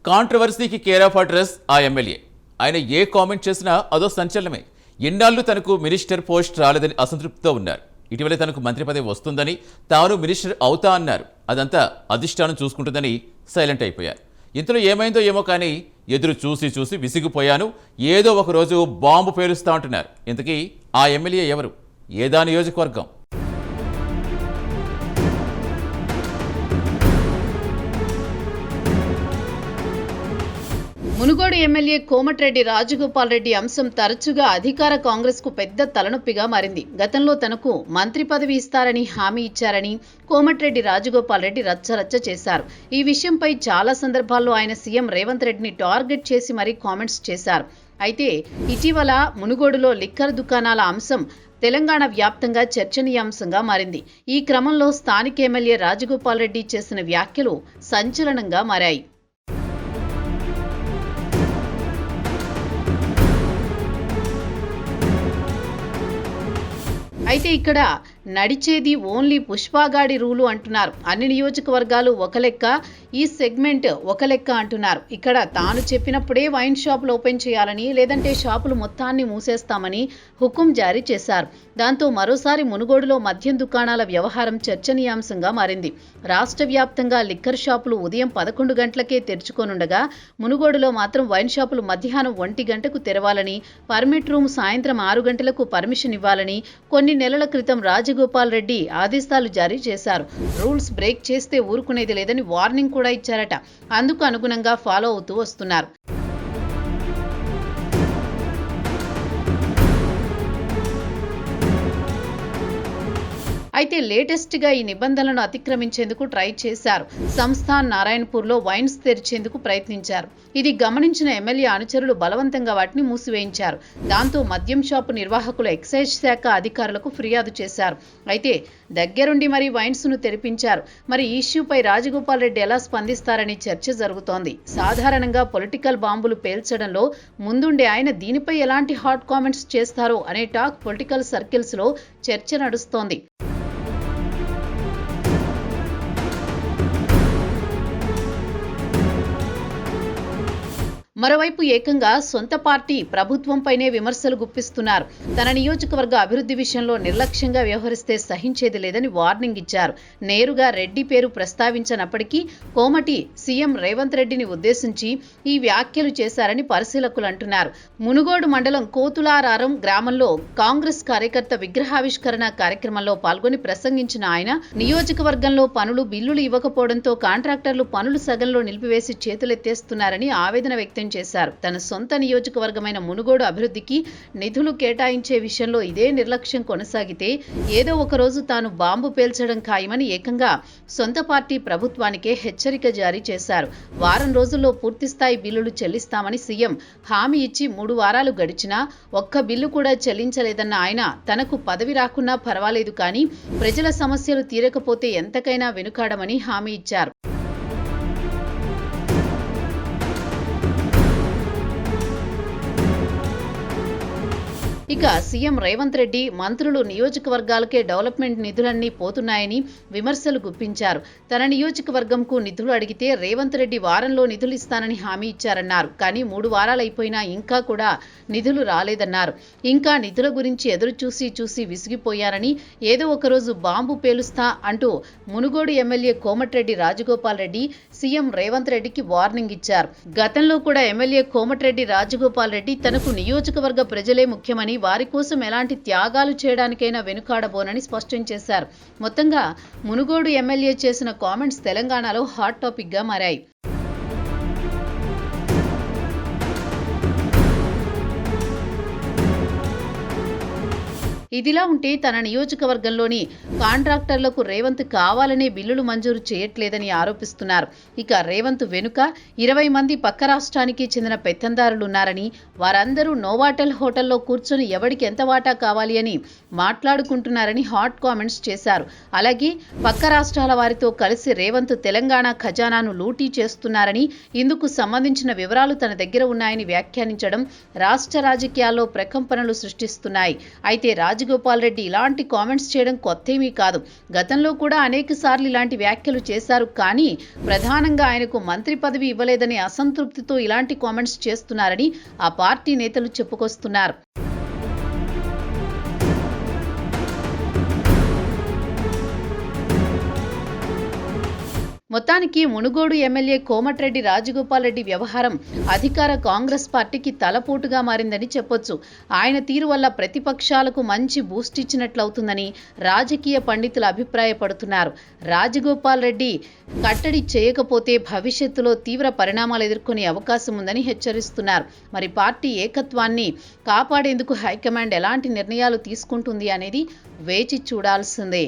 కాంట్రవర్సీకి care of address ఆ MLA. ఆయన ఏ comment చేసినా అదో సంచలనమే. ఎన్నాళ్ళు తనకు మినిస్టర్ పోస్ట్ రాలేదని అసంతృప్తితో ఉన్నారు. ఇటీవలే తనకు మంత్రి పదవి వస్తుందని, తాను మినిస్టర్ అవుతా అన్నారు. అదంతా అధిష్టానం చూసుకుంటుందని సైలెంట్ అయిపోయారు. ఇంతలో ఏమైందో ఏమో కానీ ఎదురు చూసి చూసి విసిగిపోయాను, ఏదో ఒక రోజు బాంబు పేలుస్తా అంటున్నారు. ఇంతకీ ఆ ఎమ్మెల్యే ఎవరు? ఏదా నియోజకవర్గం? మునుగోడు ఎమ్మెల్యే కోమటిరెడ్డి రాజగోపాల్ రెడ్డి అంశం తరచుగా అధికార కాంగ్రెస్ కు పెద్ద తలనొప్పిగా మారింది. గతంలో తనకు మంత్రి పదవి ఇస్తారని హామీ ఇచ్చారని కోమటిరెడ్డి రాజగోపాల్ రెడ్డి రచ్చరచ్చ చేశారు. ఈ విషయంపై చాలా సందర్భాల్లో ఆయన సీఎం రేవంత్ రెడ్డిని టార్గెట్ చేసి మరీ కామెంట్స్ చేశారు. అయితే ఇటీవల మునుగోడులో లిక్కర్ దుకాణాల అంశం తెలంగాణ వ్యాప్తంగా చర్చనీయాంశంగా మారింది. ఈ క్రమంలో స్థానిక ఎమ్మెల్యే రాజగోపాల్ రెడ్డి చేసిన వ్యాఖ్యలు సంచలనంగా మారాయి. అయితే ఇక్కడ నడిచేది ఓన్లీ పుష్పాగాడి రూలు అంటున్నారు. అన్ని నియోజకవర్గాలు ఒక లెక్క, ఈ సెగ్మెంట్ ఒక లెక్క అంటున్నారు. ఇక్కడ తాను చెప్పినప్పుడే వైన్ షాపులు ఓపెన్ చేయాలని, లేదంటే షాపులు మొత్తాన్ని మూసేస్తామని హుకుం జారీ చేశారు. దాంతో మరోసారి మునుగోడులో మద్యం దుకాణాల వ్యవహారం చర్చనీయాంశంగా మారింది. రాష్ట్ర వ్యాప్తంగా లిక్కర్ షాపులు ఉదయం 11 గంటలకే తెరుచుకోనుండగా మునుగోడులో మాత్రం వైన్ షాపులు మధ్యాహ్నం 1 గంటకు తెరవాలని, పర్మిట్ రూమ్ సాయంత్రం 6 గంటలకు పర్మిషన్ ఇవ్వాలని కొన్ని నెలల క్రితం రాజగోపాల్ రెడ్డి ఆదేశాలు జారీ చేశారు. రూల్స్ బ్రేక్ చేస్తే ఊరుకునేది లేదని వార్నింగ్ కూడా ఇచ్చారట. అందుకు అనుగుణంగా ఫాలో అవుతూ వస్తున్నారు. అయితే లేటెస్ట్ గా ఈ నిబంధనలను అతిక్రమించేందుకు ట్రై చేశారు. సంస్థాన్ నారాయణపూర్లో వైన్స్ తెరిచేందుకు ప్రయత్నించారు. ఇది గమనించిన ఎమ్మెల్యే అనుచరులు బలవంతంగా వాటిని మూసివేయించారు. దాంతో మద్యం షాపు నిర్వాహకులు ఎక్సైజ్ శాఖ అధికారులకు ఫిర్యాదు చేశారు. అయితే దగ్గరుండి మరీ వైన్స్ ను తెరిపించారు. మరి ఈ ఇష్యూపై రాజగోపాల్ రెడ్డి ఎలా స్పందిస్తారని చర్చ జరుగుతోంది. సాధారణంగా పొలిటికల్ బాంబులు పేల్చడంలో ముందుండే ఆయన దీనిపై ఎలాంటి హాట్ కామెంట్స్ చేస్తారో అనే టాక్ పొలిటికల్ సర్కిల్స్ లో చర్చ నడుస్తోంది. మరోవైపు ఏకంగా సొంత పార్టీ ప్రభుత్వంపైనే విమర్శలు గుప్పిస్తున్నారు. తన నియోజకవర్గ అభివృద్ధి విషయంలో నిర్లక్ష్యంగా వ్యవహరిస్తే సహించేది లేదని వార్నింగ్ ఇచ్చారు. నేరుగా రెడ్డి పేరు ప్రస్తావించనప్పటికీ కోమటి సీఎం రేవంత్ రెడ్డిని ఉద్దేశించి ఈ వ్యాఖ్యలు చేశారని పరిశీలకులు అంటున్నారు. మునుగోడు మండలం కోతులారారం గ్రామంలో కాంగ్రెస్ కార్యకర్త విగ్రహావిష్కరణ కార్యక్రమంలో పాల్గొని ప్రసంగించిన ఆయన నియోజకవర్గంలో పనులు బిల్లులు ఇవ్వకపోవడంతో కాంట్రాక్టర్లు పనులు సగంలో నిలిపివేసి చేతులెత్తేస్తున్నారని ఆవేదన వ్యక్తం చేశారు. తన సొంత నియోజకవర్గమైన మునుగోడు అభివృద్ధికి నిధులు కేటాయించే విషయంలో ఇదే నిర్లక్ష్యం కొనసాగితే ఏదో ఒక రోజు తాను బాంబు పేల్చడం ఖాయమని ఏకంగా సొంత పార్టీ ప్రభుత్వానికే హెచ్చరిక జారీ చేశారు. వారం రోజుల్లో పూర్తిస్థాయి బిల్లులు చెల్లిస్తామని సీఎం హామీ ఇచ్చి 3 వారాలు గడిచినా ఒక్క బిల్లు కూడా చెల్లించలేదన్న ఆయన తనకు పదవి రాకున్నా పర్వాలేదు కానీ ప్రజల సమస్యలు తీరకపోతే ఎంతకైనా వెనుకాడమని హామీ ఇచ్చారు. ఇక సీఎం రేవంత్ రెడ్డి మంత్రులు నియోజకవర్గాలకే డెవలప్మెంట్ నిధులన్నీ పోతున్నాయని విమర్శలు గుప్పించారు. తన నియోజకవర్గంకు నిధులు అడిగితే రేవంత్ రెడ్డి వారంలో నిధులు ఇస్తానని హామీ ఇచ్చారన్నారు. కానీ 3 వారాలైపోయినా ఇంకా కూడా నిధులు రాలేదన్నారు. ఇంకా నిధుల గురించి ఎదురు చూసి విసిగిపోయారని ఏదో ఒకరోజు బాంబు పేలుస్తా అంటూ మునుగోడు ఎమ్మెల్యే కోమటిరెడ్డి రాజగోపాల్ రెడ్డి సీఎం రేవంత్ రెడ్డికి వార్నింగ్ ఇచ్చారు. గతంలో కూడా ఎమ్మెల్యే కోమటిరెడ్డి రాజగోపాల్ రెడ్డి తనకు నియోజకవర్గ ప్రజలే ముఖ్యమని, వారి కోసం ఎలాంటి త్యాగాలు చేయడానికైనా వెనుకాడబోనని స్పష్టం చేశారు. మొత్తంగా మునుగోడు ఎమ్మెల్యే చేసిన కామెంట్స్ తెలంగాణలో హాట్ టాపిక్ గా మారాయి. ఇదిలా ఉంటే తన నియోజకవర్గంలోని కాంట్రాక్టర్లకు రేవంత్ కావాలనే బిల్లులు మంజూరు చేయట్లేదని ఆరోపిస్తున్నారు. ఇక రేవంత్ వెనుక 20 మంది పక్క రాష్ట్రానికి చెందిన పెత్తందారులున్నారని, వారందరూ నోవాటెల్ హోటల్లో కూర్చొని ఎవడికి ఎంత వాటా కావాలి అని మాట్లాడుకుంటున్నారని హాట్ కామెంట్స్ చేశారు. అలాగే పక్క రాష్ట్రాల వారితో కలిసి రేవంత్ తెలంగాణ ఖజానాను లూటీ చేస్తున్నారని, ఇందుకు సంబంధించిన వివరాలు తన దగ్గర ఉన్నాయని వ్యాఖ్యానించడం రాష్ట్ర రాజకీయాల్లో ప్రకంపనలు సృష్టిస్తున్నాయి. అయితే రాజగోపాల్ రెడ్డి ఇలాంటి కామెంట్స్ చేయడం కొత్తేమీ కాదు. గతంలో కూడా అనేకసార్లు ఇలాంటి వ్యాఖ్యలు చేశారు. కానీ ప్రధానంగా ఆయనకు మంత్రి పదవి ఇవ్వలేదని అసంతృప్తితో ఇలాంటి కామెంట్స్ చేస్తున్నారని ఆ పార్టీ నేతలు చెప్పుకొస్తున్నారు. మొత్తానికి మునుగోడు ఎమ్మెల్యే కోమటిరెడ్డి రాజగోపాల్ రెడ్డి వ్యవహారం అధికార కాంగ్రెస్ పార్టీకి తలపోటుగా మారిందని చెప్పొచ్చు. ఆయన తీరు వల్ల ప్రతిపక్షాలకు మంచి బూస్ట్ ఇచ్చినట్లవుతుందని రాజకీయ పండితులు అభిప్రాయపడుతున్నారు. రాజగోపాల్ రెడ్డి కట్టడి చేయకపోతే భవిష్యత్తులో తీవ్ర పరిణామాలు ఎదుర్కొనే అవకాశం ఉందని హెచ్చరిస్తున్నారు. మరి పార్టీ ఏకత్వాన్ని కాపాడేందుకు హైకమాండ్ ఎలాంటి నిర్ణయాలు తీసుకుంటుంది అనేది వేచి చూడాల్సిందే.